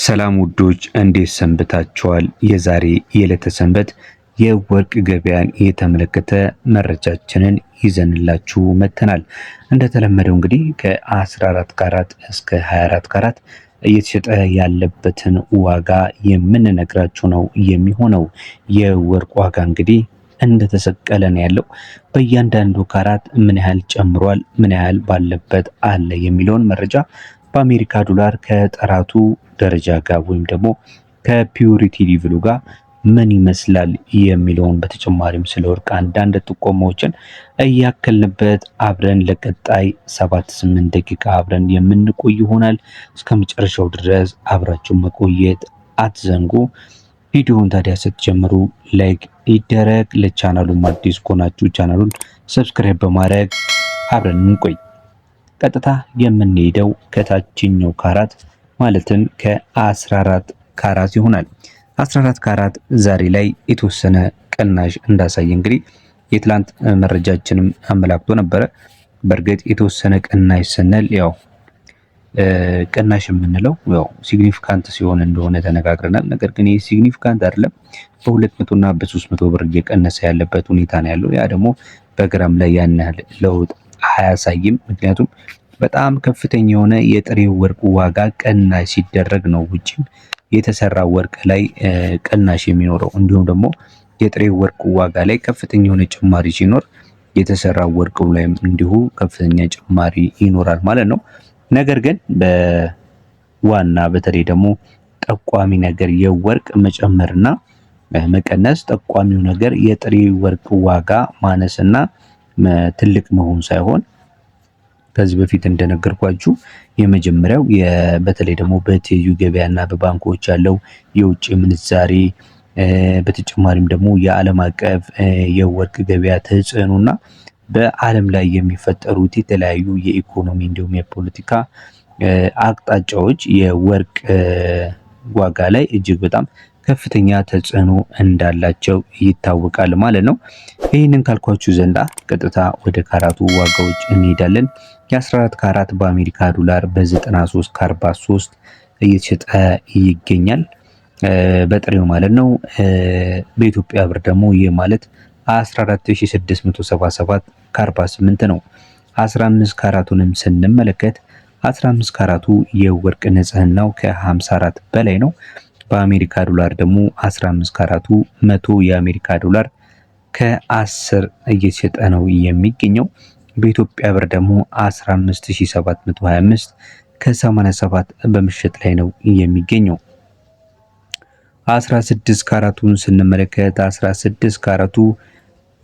ሰላም ውዶች እንዴት ሰንብታችኋል? የዛሬ የዕለተ ሰንበት የወርቅ ገበያን የተመለከተ መረጃችንን ይዘንላችሁ መጥተናል። እንደተለመደው እንግዲህ ከ14 ካራት እስከ 24 ካራት እየተሸጠ ያለበትን ዋጋ የምንነግራችሁ ነው የሚሆነው። የወርቅ ዋጋ እንግዲህ እንደተሰቀለ ነው ያለው። በእያንዳንዱ ካራት ምን ያህል ጨምሯል፣ ምን ያህል ባለበት አለ የሚለውን መረጃ በአሜሪካ ዶላር ከጥራቱ ደረጃ ጋር ወይም ደግሞ ከፒዩሪቲ ሌቭሉ ጋር ምን ይመስላል የሚለውን በተጨማሪም ስለ ወርቅ አንዳንድ ጥቆማዎችን እያከልንበት አብረን ለቀጣይ 7-8 ደቂቃ አብረን የምንቆይ ይሆናል። እስከ መጨረሻው ድረስ አብራችሁን መቆየት አትዘንጉ። ቪዲዮውን ታዲያ ስትጀምሩ ላይክ ይደረግ። ለቻናሉም አዲስ ከሆናችሁ ቻናሉን ሰብስክራይብ በማድረግ አብረን እንቆይ። ቀጥታ የምንሄደው ከታችኛው ካራት ማለትም ከ14 ካራት ይሆናል። 14 ካራት ዛሬ ላይ የተወሰነ ቅናሽ እንዳሳየ እንግዲህ የትላንት መረጃችንም አመላክቶ ነበረ። በእርግጥ የተወሰነ ቅናሽ ስንል ያው ቅናሽ የምንለው ያው ሲግኒፊካንት ሲሆን እንደሆነ ተነጋግረናል። ነገር ግን ይህ ሲግኒፊካንት አይደለም። በ200 እና በ300 ብር እየቀነሰ ያለበት ሁኔታ ነው ያለው። ያ ደግሞ በግራም ላይ ያን ያህል ለውጥ አያሳይም። ምክንያቱም በጣም ከፍተኛ የሆነ የጥሬ ወርቅ ዋጋ ቅናሽ ሲደረግ ነው ውጪም የተሰራ ወርቅ ላይ ቅናሽ የሚኖረው። እንዲሁም ደግሞ የጥሬ ወርቅ ዋጋ ላይ ከፍተኛ የሆነ ጭማሪ ሲኖር የተሰራ ወርቅ ላይም እንዲሁ ከፍተኛ ጭማሪ ይኖራል ማለት ነው። ነገር ግን በዋና በተለይ ደግሞ ጠቋሚ ነገር የወርቅ መጨመርና መቀነስ ጠቋሚው ነገር የጥሬ ወርቅ ዋጋ ማነስና ትልቅ መሆን ሳይሆን ከዚህ በፊት እንደነገርኳችሁ የመጀመሪያው በተለይ ደግሞ በትይዩ ገበያና በባንኮች ያለው የውጭ ምንዛሬ በተጨማሪም ደግሞ የዓለም አቀፍ የወርቅ ገበያ ተጽዕኖና በዓለም ላይ የሚፈጠሩት የተለያዩ የኢኮኖሚ እንዲሁም የፖለቲካ አቅጣጫዎች የወርቅ ዋጋ ላይ እጅግ በጣም ከፍተኛ ተጽዕኖ እንዳላቸው ይታወቃል ማለት ነው። ይህንን ካልኳችሁ ዘንዳ ቀጥታ ወደ ካራቱ ዋጋዎች እንሄዳለን። የ14 ካራት በአሜሪካ ዶላር በ93 ከ43 እየተሸጠ ይገኛል በጥሬው ማለት ነው። በኢትዮጵያ ብር ደግሞ ይህ ማለት 14677 ከ48 ነው። 15 ካራቱንም ስንመለከት 15 ካራቱ የወርቅ ንጽህናው ከ54 በላይ ነው። በአሜሪካ ዶላር ደግሞ 15 ካራቱ 100 የአሜሪካ ዶላር ከ10 እየተሸጠ ነው የሚገኘው። በኢትዮጵያ ብር ደግሞ 15725 ከ87 በመሸጥ ላይ ነው የሚገኘው። 16 ካራቱን ስንመለከት 16 ካራቱ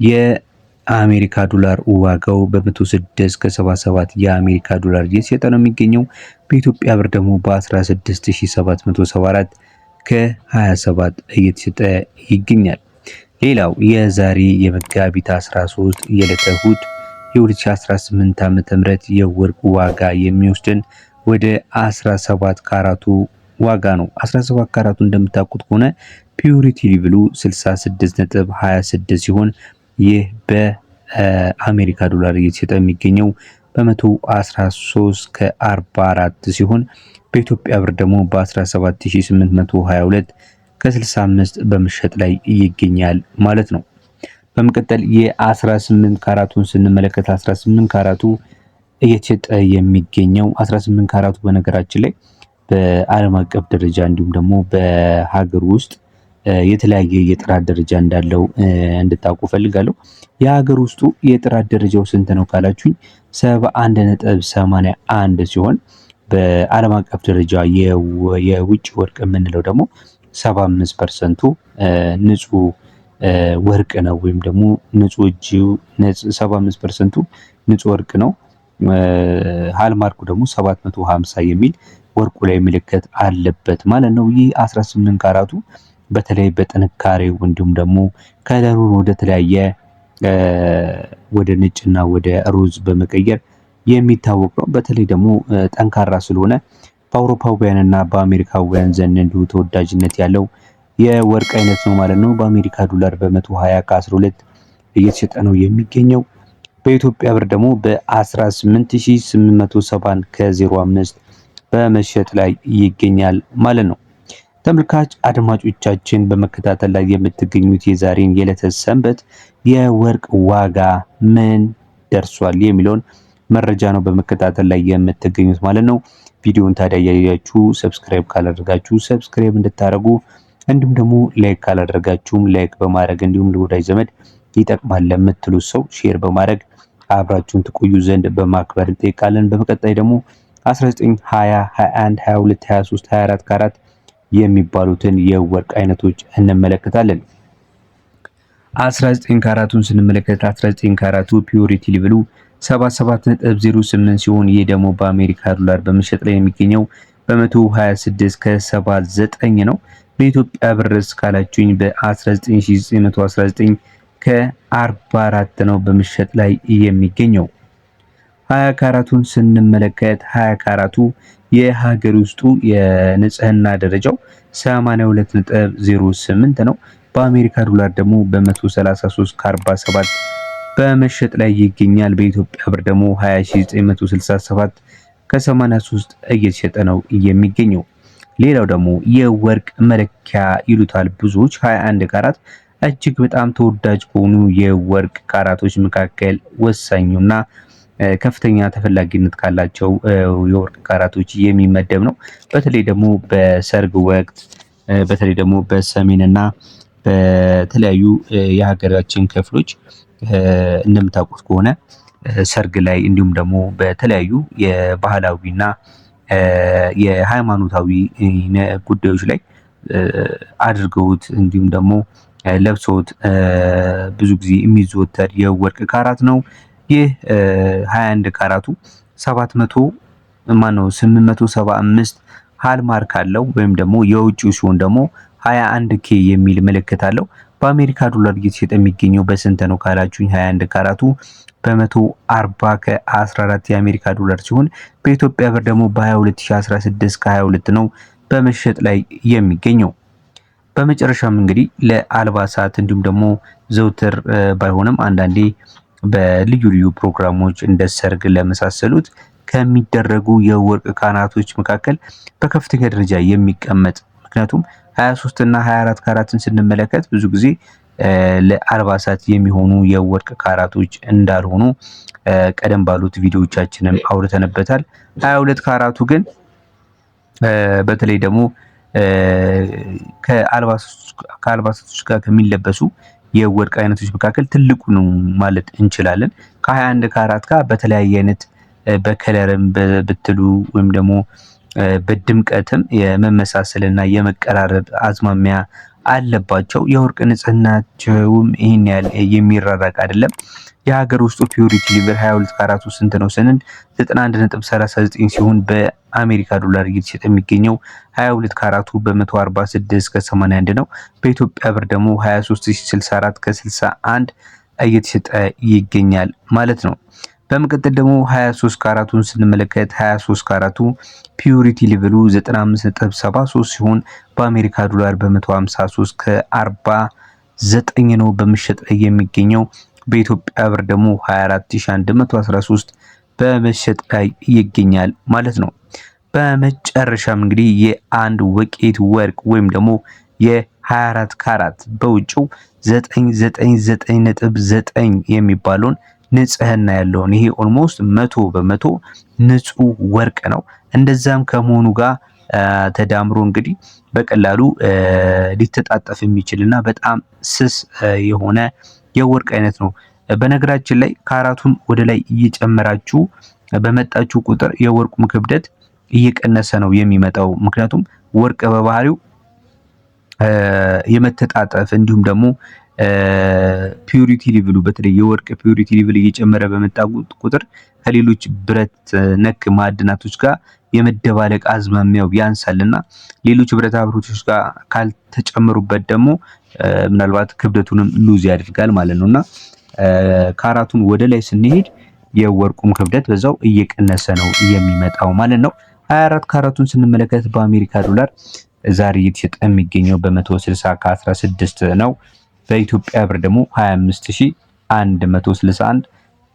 የአሜሪካ ዶላር ዋጋው በ106 ከ77 የአሜሪካ ዶላር እየተሸጠ ነው የሚገኘው። በኢትዮጵያ ብር ደግሞ በ16774 ከ27 እየተሸጠ ይገኛል። ሌላው የዛሬ የመጋቢት 13 የዕለተ እሁድ የ2018 ዓ.ም የወርቅ ዋጋ የሚወስድን ወደ 17 ካራቱ ዋጋ ነው። 17 ካራቱ እንደምታውቁት ከሆነ ፒዩሪቲ ሌቭሉ 66.26 ሲሆን ይህ በአሜሪካ ዶላር እየተሸጠ የሚገኘው በ113 ከ44 ሲሆን በኢትዮጵያ ብር ደግሞ በ17822 ከ65 በመሸጥ ላይ ይገኛል ማለት ነው። በመቀጠል የ18 ካራቱን ስንመለከት 18 ካራቱ እየተሸጠ የሚገኘው 18 ካራቱ በነገራችን ላይ በዓለም አቀፍ ደረጃ እንዲሁም ደግሞ በሀገር ውስጥ የተለያየ የጥራት ደረጃ እንዳለው እንድታውቁ ፈልጋለሁ። የሀገር ውስጡ የጥራት ደረጃው ስንት ነው ካላችሁኝ 71.81 ሲሆን በዓለም አቀፍ ደረጃ የውጭ ወርቅ የምንለው ደግሞ 75%ቱ ንጹህ ወርቅ ነው ወይም ደግሞ ንጹህ እጅ 75%ቱ ንጹህ ወርቅ ነው። ሃልማርኩ ደግሞ 750 የሚል ወርቁ ላይ ምልክት አለበት ማለት ነው። ይህ 18 ካራቱ በተለይ በጥንካሬው እንዲሁም ደግሞ ከለሩን ወደ ተለያየ ወደ ነጭና ወደ ሮዝ በመቀየር የሚታወቅ ነው። በተለይ ደግሞ ጠንካራ ስለሆነ በአውሮፓውያንና በአሜሪካውያን ዘንድ እንዲሁ ተወዳጅነት ያለው የወርቅ አይነት ነው ማለት ነው። በአሜሪካ ዶላር በ120 ከ12 እየተሸጠ ነው የሚገኘው። በኢትዮጵያ ብር ደግሞ በ18870 ከ05 በመሸጥ ላይ ይገኛል ማለት ነው። ተመልካች አድማጮቻችን በመከታተል ላይ የምትገኙት የዛሬን የዕለተ ሰንበት የወርቅ ዋጋ ምን ደርሷል የሚለውን መረጃ ነው በመከታተል ላይ የምትገኙት ማለት ነው። ቪዲዮውን ታዲያ ያያችሁ ሰብስክራይብ ካላደረጋችሁ ሰብስክራይብ እንድታደርጉ እንዲሁም ደግሞ ላይክ ካላደረጋችሁም ላይክ በማድረግ እንዲሁም ለወዳጅ ዘመድ ይጠቅማል ለምትሉት ሰው ሼር በማድረግ አብራችሁን ትቆዩ ዘንድ በማክበር እንጠይቃለን። በመቀጣይ ደግሞ 19፣ 20፣ 21፣ 22፣ 23፣ 24 ካራት የሚባሉትን የወርቅ አይነቶች እንመለከታለን። 19 ካራቱን ስንመለከት 19 ካራቱ ፒዩሪቲ ሌቭሉ 77.08 ሲሆን ይህ ደግሞ በአሜሪካ ዶላር በመሸጥ ላይ የሚገኘው በ126 ከ79 ነው። በኢትዮጵያ ብርስ ካላችሁኝ በ19919 ከ44 ነው በመሸጥ ላይ የሚገኘው። 20 ካራቱን ስንመለከት 20 ካራቱ የሀገር ውስጡ የንጽህና ደረጃው 82.08 ነው። በአሜሪካ ዶላር ደግሞ በ133 ከ47 በመሸጥ ላይ ይገኛል። በኢትዮጵያ ብር ደግሞ 20967 ከ83 እየተሸጠ ነው የሚገኘው። ሌላው ደግሞ የወርቅ መለኪያ ይሉታል ብዙዎች 21 ካራት እጅግ በጣም ተወዳጅ ከሆኑ የወርቅ ካራቶች መካከል ወሳኙና ከፍተኛ ተፈላጊነት ካላቸው የወርቅ ካራቶች የሚመደብ ነው። በተለይ ደግሞ በሰርግ ወቅት በተለይ ደግሞ በሰሜንና በተለያዩ የሀገራችን ክፍሎች እንደምታውቁት ከሆነ ሰርግ ላይ እንዲሁም ደግሞ በተለያዩ የባህላዊና የሃይማኖታዊ ጉዳዮች ላይ አድርገውት እንዲሁም ደግሞ ለብሰውት ብዙ ጊዜ የሚዘወተር የወርቅ ካራት ነው። ይህ 21 ካራቱ 875 ሃልማርክ አለው ወይም ደግሞ የውጭው ሲሆን ደግሞ 21 ኬ የሚል ምልክት አለው። በአሜሪካ ዶላር እየተሸጠ የሚገኘው በስንት ነው ካላችሁኝ 21 ካራቱ በ140 ከ14 የአሜሪካ ዶላር ሲሆን በኢትዮጵያ ብር ደግሞ በ22016 ከ22 ነው በመሸጥ ላይ የሚገኘው። በመጨረሻም እንግዲህ ለአልባሳት እንዲሁም ደግሞ ዘውትር ባይሆንም አንዳንዴ በልዩ ልዩ ፕሮግራሞች እንደ ሰርግ ለመሳሰሉት ከሚደረጉ የወርቅ ካራቶች መካከል በከፍተኛ ደረጃ የሚቀመጥ ምክንያቱም 23 እና 24 ካራትን ስንመለከት ብዙ ጊዜ ለአልባሳት የሚሆኑ የወርቅ ካራቶች እንዳልሆኑ ቀደም ባሉት ቪዲዮዎቻችንም አውርተንበታል። 22 ካራቱ ግን በተለይ ደግሞ ከአልባሳቶች ጋር ከሚለበሱ የወርቅ አይነቶች መካከል ትልቁ ነው ማለት እንችላለን። ከ21 ካራት ጋር በተለያየ አይነት በከለርም ብትሉ ወይም ደግሞ በድምቀትም የመመሳሰልና የመቀራረብ አዝማሚያ አለባቸው። የወርቅ ንጽህናቸውም ይህን ያህል የሚራራቅ አይደለም። የሀገር ውስጡ ፒዩሪቲ ሌቭል 22 ካራቱ ስንት ነው ስንል 91.39 ሲሆን በአሜሪካ ዶላር እየተሸጠ የሚገኘው 22 ካራቱ በ146 ከ81 ነው። በኢትዮጵያ ብር ደግሞ 23064 ከ61 እየተሸጠ ይገኛል ማለት ነው። በመቀጠል ደግሞ 23 ካራቱን ስንመለከት 23 ካራቱ ፒዩሪቲ ሌቭሉ 95.73 ሲሆን በአሜሪካ ዶላር በ153 ከ49 ነው በመሸጥ ላይ የሚገኘው። በኢትዮጵያ ብር ደግሞ 24113 በመሸጥ ላይ ይገኛል ማለት ነው። በመጨረሻም እንግዲህ የአንድ ወቄት ወርቅ ወይም ደግሞ የ24 ካራት በውጭው 999.9 የሚባለውን ንጽህና ያለውን ይሄ ኦልሞስት 100% ንጹህ ወርቅ ነው። እንደዛም ከመሆኑ ጋር ተዳምሮ እንግዲህ በቀላሉ ሊተጣጠፍ የሚችልና በጣም ስስ የሆነ የወርቅ አይነት ነው። በነገራችን ላይ ካራቱን ወደ ላይ እየጨመራችሁ በመጣችሁ ቁጥር የወርቁም ክብደት እየቀነሰ ነው የሚመጣው። ምክንያቱም ወርቅ በባህሪው የመተጣጠፍ እንዲሁም ደግሞ ፒዩሪቲ ሌቭሉ በተለይ የወርቅ ፒዩሪቲ ሌቭል እየጨመረ በመጣ ቁጥር ከሌሎች ብረት ነክ ማዕድናቶች ጋር የመደባለቅ አዝማሚያው ያንሳልና ሌሎች ብረታ ብረቶች ጋር ካልተጨመሩበት ደግሞ ምናልባት ክብደቱንም ሉዝ ያደርጋል ማለት ነውና ካራቱን ወደ ላይ ስንሄድ የወርቁም ክብደት በዛው እየቀነሰ ነው የሚመጣው ማለት ነው። 24 ካራቱን ስንመለከት በአሜሪካ ዶላር ዛሬ እየተሸጠ የሚገኘው በ160 ከ16 ነው። በኢትዮጵያ ብር ደግሞ 25161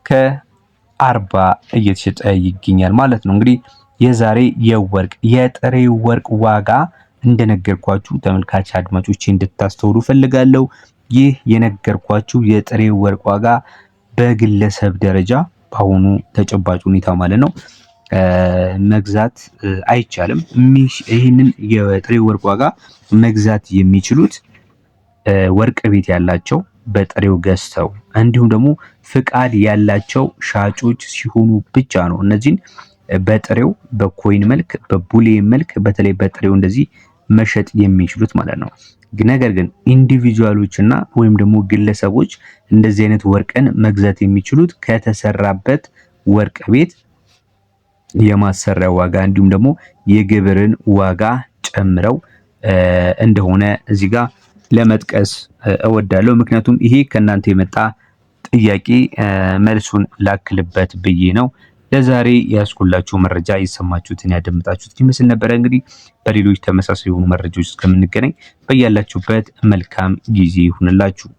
ከ40 እየተሸጠ ይገኛል ማለት ነው። እንግዲህ የዛሬ የጥሬ ወርቅ ዋጋ እንደነገርኳችሁ ተመልካች አድማጮቼ እንድታስተውሉ ፈልጋለሁ። ይህ የነገርኳችሁ የጥሬ ወርቅ ዋጋ በግለሰብ ደረጃ በአሁኑ ተጨባጭ ሁኔታ ማለት ነው መግዛት አይቻልም። ይህንን የጥሬ ወርቅ ዋጋ መግዛት የሚችሉት ወርቅ ቤት ያላቸው በጥሬው ገዝተው እንዲሁም ደግሞ ፍቃድ ያላቸው ሻጮች ሲሆኑ ብቻ ነው እነዚህን በጥሬው በኮይን መልክ በቡሌን መልክ በተለይ በጥሬው እንደዚህ መሸጥ የሚችሉት ማለት ነው። ነገር ግን ኢንዲቪጁዋሎች እና ወይም ደግሞ ግለሰቦች እንደዚህ አይነት ወርቅን መግዛት የሚችሉት ከተሰራበት ወርቅ ቤት የማሰሪያ ዋጋ እንዲሁም ደግሞ የግብርን ዋጋ ጨምረው እንደሆነ እዚህ ጋር ለመጥቀስ እወዳለሁ። ምክንያቱም ይሄ ከእናንተ የመጣ ጥያቄ መልሱን ላክልበት ብዬ ነው። ለዛሬ ያስኩላችሁ መረጃ የሰማችሁትን ያደምጣችሁት ይመስል ነበረ። እንግዲህ በሌሎች ተመሳሳይ የሆኑ መረጃዎች እስከምንገናኝ በያላችሁበት መልካም ጊዜ ይሁንላችሁ።